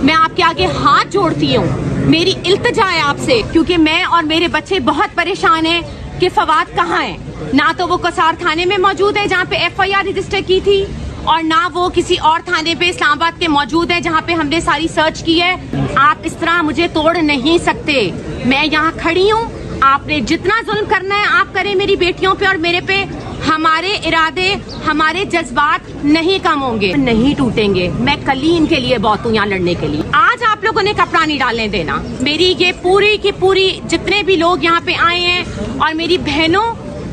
मैं आपके आगे हाथ जोड़ती हूँ, मेरी इल्तिजा है आपसे, क्योंकि मैं और मेरे बच्चे बहुत परेशान हैं कि फवाद कहाँ है। ना तो वो कसार थाने में मौजूद है जहाँ पे FIR रजिस्टर की थी, और ना वो किसी और थाने पे इस्लामाबाद के मौजूद है जहाँ पे हमने सारी सर्च की है। आप इस तरह मुझे तोड़ नहीं सकते। मैं यहाँ खड़ी हूँ, आपने जितना जुल्म करना है आप करें मेरी बेटियों पे और मेरे पे। हमारे इरादे, हमारे जज्बात नहीं कम होंगे, नहीं टूटेंगे। मैं कल ही इनके लिए बहुत हूँ यहाँ लड़ने के लिए। आज आप लोगों ने कपड़ा नहीं डालने देना। मेरी ये पूरी की पूरी जितने भी लोग यहाँ पे आए हैं और मेरी बहनों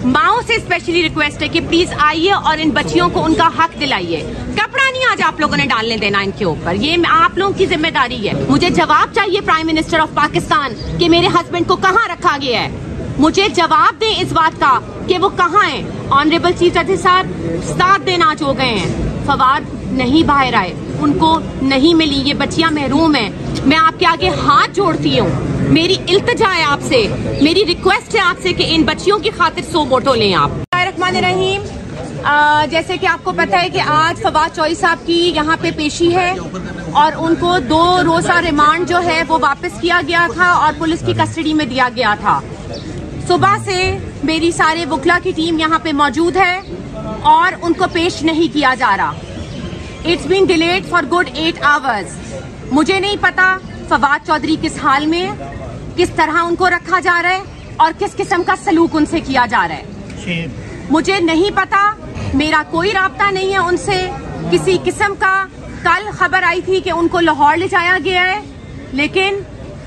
माओ से स्पेशली रिक्वेस्ट है कि प्लीज आइए और इन बच्चियों को उनका हक दिलाइए। कपड़ा नहीं आज आप लोगों ने डालने देना इनके ऊपर, ये आप लोगों की जिम्मेदारी है। मुझे जवाब चाहिए प्राइम मिनिस्टर ऑफ पाकिस्तान कि मेरे हस्बैंड को कहाँ रखा गया है। मुझे जवाब दें इस बात का कि वो कहाँ हैं। ऑनरेबल चीफ जस्टिस साहब 7 दिन आज हो गए हैं, फवाद नहीं बाहर आए, उनको नहीं मिली, ये बच्चियां महरूम हैं। मैं आपके आगे हाथ जोड़ती हूँ, मेरी इल्तिजा है आपसे, मेरी रिक्वेस्ट है आपसे कि इन बच्चियों की खातिर 100 वोटों लें आप। रहमान जैसे कि आपको पता है कि आज फवाद चौधरी साहब की यहाँ पे पेशी है और उनको 2 रोजा रिमांड जो है वो वापस किया गया था और पुलिस की कस्टडी में दिया गया था। सुबह से मेरी सारे वकला की टीम यहाँ पे मौजूद है और उनको पेश नहीं किया जा रहा। It's been delayed for good 8 hours. मुझे नहीं पता फवाद चौधरी किस हाल में है, किस तरह उनको रखा जा रहा है और किस किस्म का सलूक उनसे किया जा रहा है। मुझे नहीं पता, मेरा कोई राब्ता नहीं है उनसे किसी किस्म का। कल खबर आई थी कि उनको लाहौर ले जाया गया है, लेकिन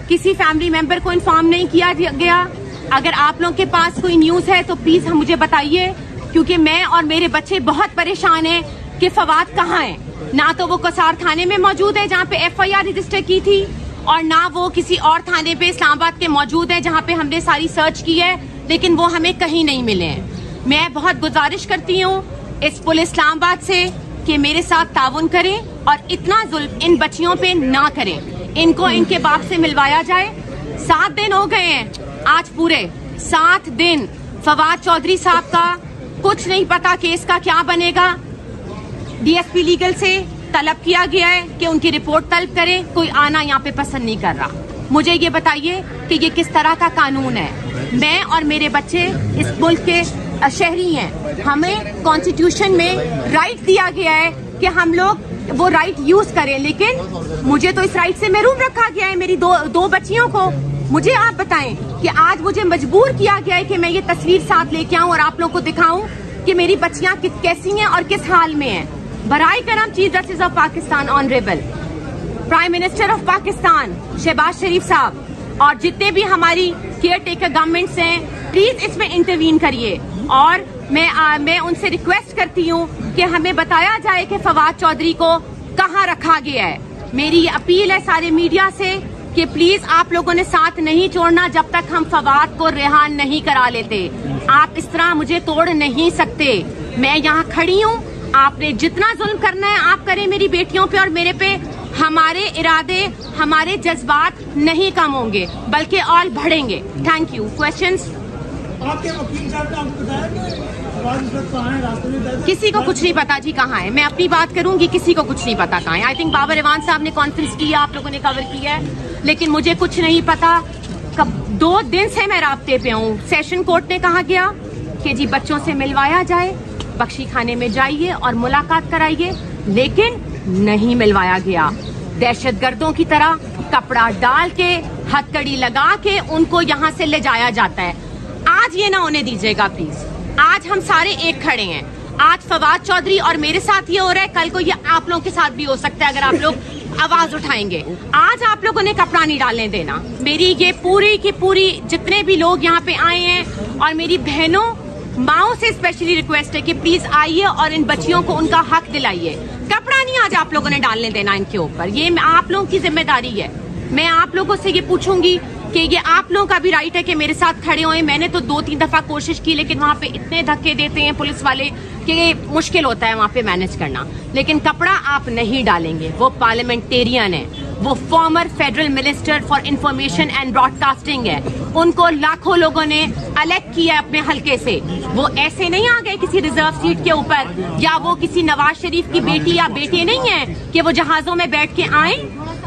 किसी फैमिली मेंबर को इन्फॉर्म नहीं किया गया। अगर आप लोगों के पास कोई न्यूज है तो प्लीज हम मुझे बताइए, क्योंकि मैं और मेरे बच्चे बहुत परेशान हैं कि फवाद कहाँ है। ना तो वो कसार थाने में मौजूद है जहाँ पे FIR रजिस्टर की थी, और ना वो किसी और थाने पे इस्लामाबाद के मौजूद है जहाँ पे हमने सारी सर्च की है, लेकिन वो हमें कहीं नहीं मिले हैं। मैं बहुत गुजारिश करती हूँ इस पुलिस इस्लामाबाद से कि मेरे साथ ताउन करें और इतना जुल्म इन बच्चियों पे ना करें। इनको इनके बाप से मिलवाया जाए। 7 दिन हो गए हैं आज, पूरे 7 दिन फवाद चौधरी साहब का कुछ नहीं पता केस का क्या बनेगा। DSP लीगल से तलब किया गया है कि उनकी रिपोर्ट तलब करें, कोई आना यहाँ पे पसंद नहीं कर रहा। मुझे ये बताइए कि ये किस तरह का कानून है। मैं और मेरे बच्चे इस मुल्क के शहरी हैं, हमें कॉन्स्टिट्यूशन में राइट दिया गया है कि हम लोग वो राइट यूज करें, लेकिन मुझे तो इस राइट से महरूम रखा गया है, मेरी दो बच्चियों को। मुझे आप बताएं कि आज मुझे मजबूर किया गया है कि मैं ये तस्वीर साथ लेके आऊं और आप लोगों को दिखाऊं कि मेरी बच्चियां कैसी हैं और किस हाल में हैं। बराए करम chief justice of Pakistan, honourable prime minister of Pakistan Shahbaz Sharif साहब और जितने भी हमारी केयर टेकर गवर्नमेंट्स हैं, प्लीज इसमें इंटरवीन करिए। और मैं उनसे रिक्वेस्ट करती हूँ कि हमें बताया जाए कि फवाद चौधरी को कहाँ रखा गया है। मेरी ये अपील है सारे मीडिया से कि प्लीज आप लोगों ने साथ नहीं छोड़ना जब तक हम फवाद को रिहा नहीं करा लेते। आप इस तरह मुझे तोड़ नहीं सकते। मैं यहाँ खड़ी हूँ, आपने जितना जुल्म करना है आप करें मेरी बेटियों पे और मेरे पे। हमारे इरादे, हमारे जज्बात नहीं कम होंगे बल्कि और बढ़ेंगे। Thank you. क्वेश्चंस? आपके वकील साहब ने आपको बताया कि रास्ते में किसी को कुछ नहीं पता जी कहाँ है। मैं अपनी बात करूंगी, किसी को कुछ नहीं पता कहाँ है। आई थिंक बाबर इवान साहब ने कॉन्फ्रेंस की है, आप लोगों ने कवर किया है, लेकिन मुझे कुछ नहीं पता। 2 दिन से मैं राब्ते पे हूँ। सेशन कोर्ट ने कहा गया कि जी बच्चों से मिलवाया जाए, बख्शी खाने में जाइए और मुलाकात कराइए, लेकिन नहीं मिलवाया गया। दहशतगर्दों की तरह कपड़ा डाल के, हथकड़ी लगा के उनको यहाँ से ले जाया जाता है। आज ये ना होने दीजिएगा प्लीज। आज हम सारे एक खड़े हैं। आज फवाद चौधरी और मेरे साथ ये हो रहा है, कल को ये आप लोगों के साथ भी हो सकता है अगर आप लोग आवाज उठाएंगे। आज आप लोगों ने कपड़ा नहीं डालने देना। मेरी ये पूरी की पूरी जितने भी लोग यहाँ पे आए हैं और मेरी बहनों माओ से स्पेशली रिक्वेस्ट है कि प्लीज आइए और इन बच्चियों को उनका हक दिलाइए। कपड़ा नहीं आज आप लोगों ने डालने देना इनके ऊपर, ये आप लोगों की जिम्मेदारी है। मैं आप लोगों से ये पूछूंगी कि ये आप लोगों का भी राइट है कि मेरे साथ खड़े होए। मैंने तो 2-3 दफा कोशिश की, लेकिन वहाँ पे इतने धक्के देते हैं पुलिस वाले कि मुश्किल होता है वहाँ पे मैनेज करना। लेकिन कपड़ा आप नहीं डालेंगे। वो पार्लियामेंटेरियन है, वो farmer federal minister for information and broadcasting है। उनको लाखों लोगों ने इलेक्ट किया अपने हल्के से। वो ऐसे नहीं आ गए किसी रिजर्व सीट के ऊपर, या वो किसी नवाज शरीफ की बेटी या बेटे नहीं है कि वो जहाजों में बैठ के आए।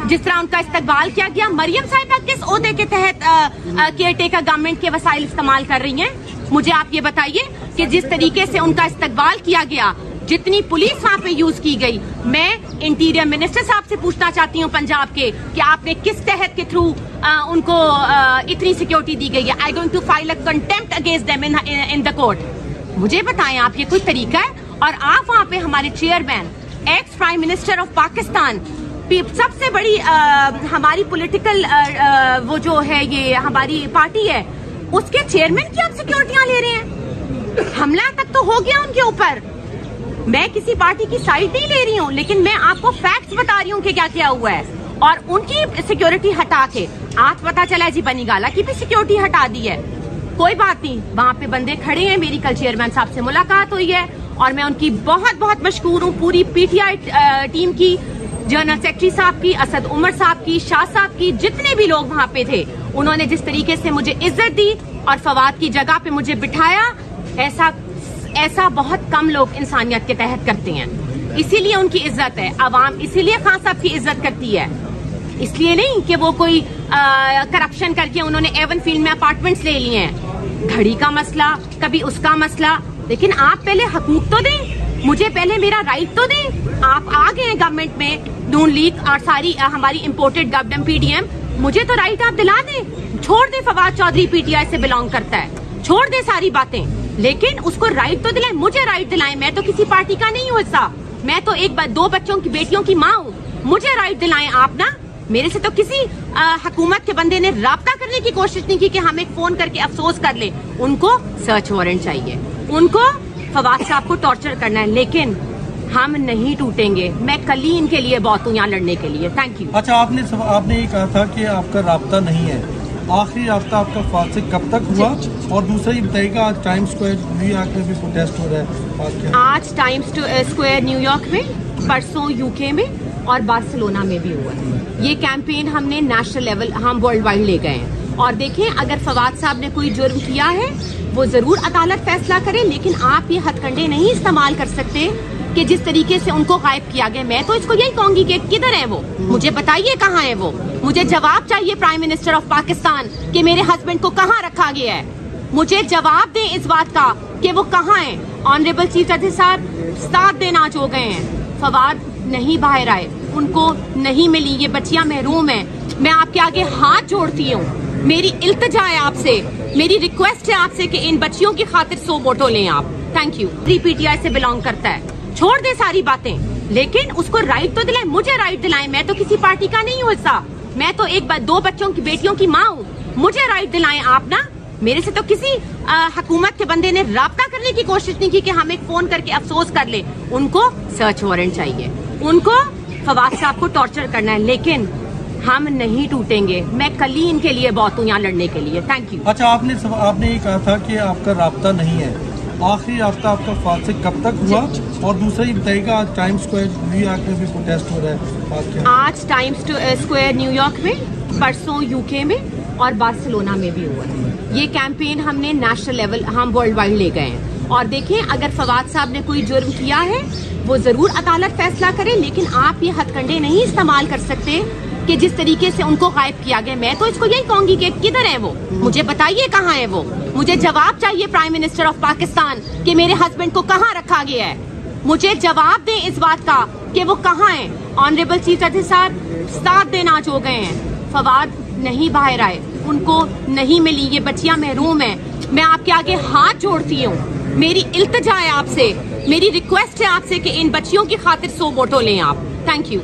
जिस तरह उनका इस्तकबाल किया गया। मरियम साहिबा किस ओहदे के तहत केयर टेकर गवर्नमेंट के वसाइल इस्तेमाल कर रही हैं? मुझे आप ये बताइए कि जिस तरीके से उनका इस्तकबाल किया गया, जितनी पुलिस वहाँ पे यूज की गई, मैं इंटीरियर मिनिस्टर साहब से पूछना चाहती हूँ पंजाब के कि आपने किस तहत के थ्रू उनको इतनी सिक्योरिटी दी गई है। I going to file a contempt against them in the court. मुझे बताएं आप, ये कोई तरीका है? और आप वहाँ पे हमारे chairman, ex prime minister of Pakistan, सबसे बड़ी हमारी पॉलिटिकल वो जो है ये हमारी पार्टी है, उसके चेयरमैन की आप सिक्योरिटियां ले रहे हैं। हमला तक तो हो गया उनके ऊपर। मैं किसी पार्टी की साइड नहीं ले रही हूँ, लेकिन मैं आपको फैक्ट्स बता रही हूँ कि क्या क्या हुआ है। और उनकी सिक्योरिटी हटा के आज पता चला जी बनीगाला की भी सिक्योरिटी हटा दी है। कोई बात नहीं, वहाँ पे बंदे खड़े हैं। मेरी कल चेयरमैन साहब से मुलाकात हुई है और मैं उनकी बहुत बहुत मशकूर हूँ, पूरी पीटीआई टीम की, जनरल सेक्रेटरी साहब की, असद उमर साहब की, शाह साहब की, जितने भी लोग वहाँ पे थे, उन्होंने जिस तरीके से मुझे इज्जत दी और फवाद की जगह पे मुझे बिठाया, ऐसा बहुत कम लोग इंसानियत के तहत करते हैं। इसीलिए उनकी इज्जत है। अवाम इसीलिए खान साहब की इज्जत करती है, इसलिए नहीं कि वो कोई करप्शन करके उन्होंने एवन फील्ड में अपार्टमेंट्स ले लिए हैं। घड़ी का मसला, कभी उसका मसला, लेकिन आप पहले हकूक तो दें, मुझे पहले मेरा राइट तो दें। आप आ गए गवर्नमेंट में, नून लीग और सारी हमारी इम्पोर्टेड गवर्नमेंट पीडीएम, मुझे तो राइट आप दिला दें। छोड़ दे फवाद चौधरी पीटीआई से बिलोंग करता है, छोड़ दे सारी बातें, लेकिन उसको राइट तो दिलाएं, मुझे राइट दिलाएं। मैं तो किसी पार्टी का नहीं हूँ हिस्सा, मैं तो दो बच्चों की बेटियों की माँ हूँ। मुझे राइट दिलाएं आप ना। मेरे से तो किसी हुकूमत के बंदे ने राब्ता करने की कोशिश नहीं की कि हम एक फोन करके अफसोस कर ले। उनको सर्च वारंट चाहिए, उनको फवाद साहब को टॉर्चर करना है, लेकिन हम नहीं टूटेंगे। मैं कल ही इनके लिए बहुत हूँ यहाँ लड़ने के लिए। Thank you. अच्छा, आपने ये कहा था कि आपका राब्ता नहीं है, आखिरी राब्ता आपका फवाद से कब तक हुआ? और दूसरा ये बताइएगा, आज टाइम्स स्क्वायर न्यूयॉर्क में भी प्रोटेस्ट हो रहा है, आज टाइम्स स्क्वायर न्यूयॉर्क में, परसों यूके में और बार्सिलोना में भी हुआ है। ये कैंपेन हमने नेशनल लेवल, हम वर्ल्ड वाइड ले गए हैं। और देखें, अगर फवाद साहब ने कोई जुर्म किया है वो जरूर अदालत फैसला करे, लेकिन आप ये हथकंडे नहीं इस्तेमाल कर सकते कि जिस तरीके से उनको गायब किया गया। मैं तो इसको यही कहूंगी कि किधर है वो, मुझे बताइए कहाँ है वो। मुझे जवाब चाहिए प्राइम मिनिस्टर ऑफ पाकिस्तान कि मेरे हस्बैंड को कहाँ रखा गया है। मुझे जवाब दें इस बात का कि वो कहाँ है। ऑनरेबल चीफ जस्टिस साहब 7 दिन आज हो गए हैं, फवाद नहीं बाहर आए, उनको नहीं मिली, ये बच्चियां महरूम हैं। मैं आपके आगे हाथ जोड़ती हूँ, मेरी इल्तिजा है आपसे, मेरी रिक्वेस्ट है आपसे कि इन बच्चियों की खातिर 100 वोटों लें आप। Thank you. पीटीआई से बिलोंग करता है, छोड़ दे सारी बातें, लेकिन उसको राइट तो दिलाएं, मुझे राइट दिलाएं। मैं तो किसी पार्टी का नहीं हूँ हिस्सा, मैं तो दो बच्चों की बेटियों की माँ हूँ। मुझे राइट दिलाएं आप ना। मेरे से तो किसी हुकूमत के बंदे ने राब्ता करने की कोशिश नहीं की कि हम एक फोन करके अफसोस कर ले। उनको सर्च वारंट चाहिए, उनको फवाद साहब को टॉर्चर करना है, लेकिन हम नहीं टूटेंगे। मैं कल ही इनके लिए बहुत हूँ यहाँ लड़ने के लिए। Thank you. अच्छा, आपने ये कहा था कि आपका राब्ता नहीं है, आखिरी राब्ता आपका फवाद से कब तक हुआ? और दूसरा ये बताइएगा, आज टाइम्स स्क्वायर न्यूयॉर्क में भी प्रोटेस्ट हो रहा है, आज टाइम्स स्क्वायर न्यूयॉर्क में, परसों यूके में और बार्सिलोना में भी हुआ है। ये कैंपेन हमने नेशनल लेवल, हम वर्ल्ड वाइड ले गए हैं। और देखें, अगर फवाद साहब ने कोई जुर्म किया है वो जरूर अदालत फैसला करे, लेकिन आप ये हथकंडे नहीं इस्तेमाल कर सकते कि जिस तरीके से उनको गायब किया गया। मैं तो इसको यही कहूंगी कि किधर है वो, मुझे बताइए कहाँ है वो। मुझे जवाब चाहिए प्राइम मिनिस्टर ऑफ पाकिस्तान कि मेरे हस्बैंड को कहाँ रखा गया है। मुझे जवाब दें इस बात का कि वो कहाँ है। ऑनरेबल चीफ जस्टिस साहब 7 दिन आज हो गए हैं, फवाद नहीं बाहर आए, उनको नहीं मिली, ये बच्चियां महरूम हैं। मैं आपके आगे हाथ जोड़ती हूँ, मेरी इल्तिजा है आपसे, मेरी रिक्वेस्ट है आपसे कि इन बच्चियों की खातिर 100 वोटों लें आप। Thank you.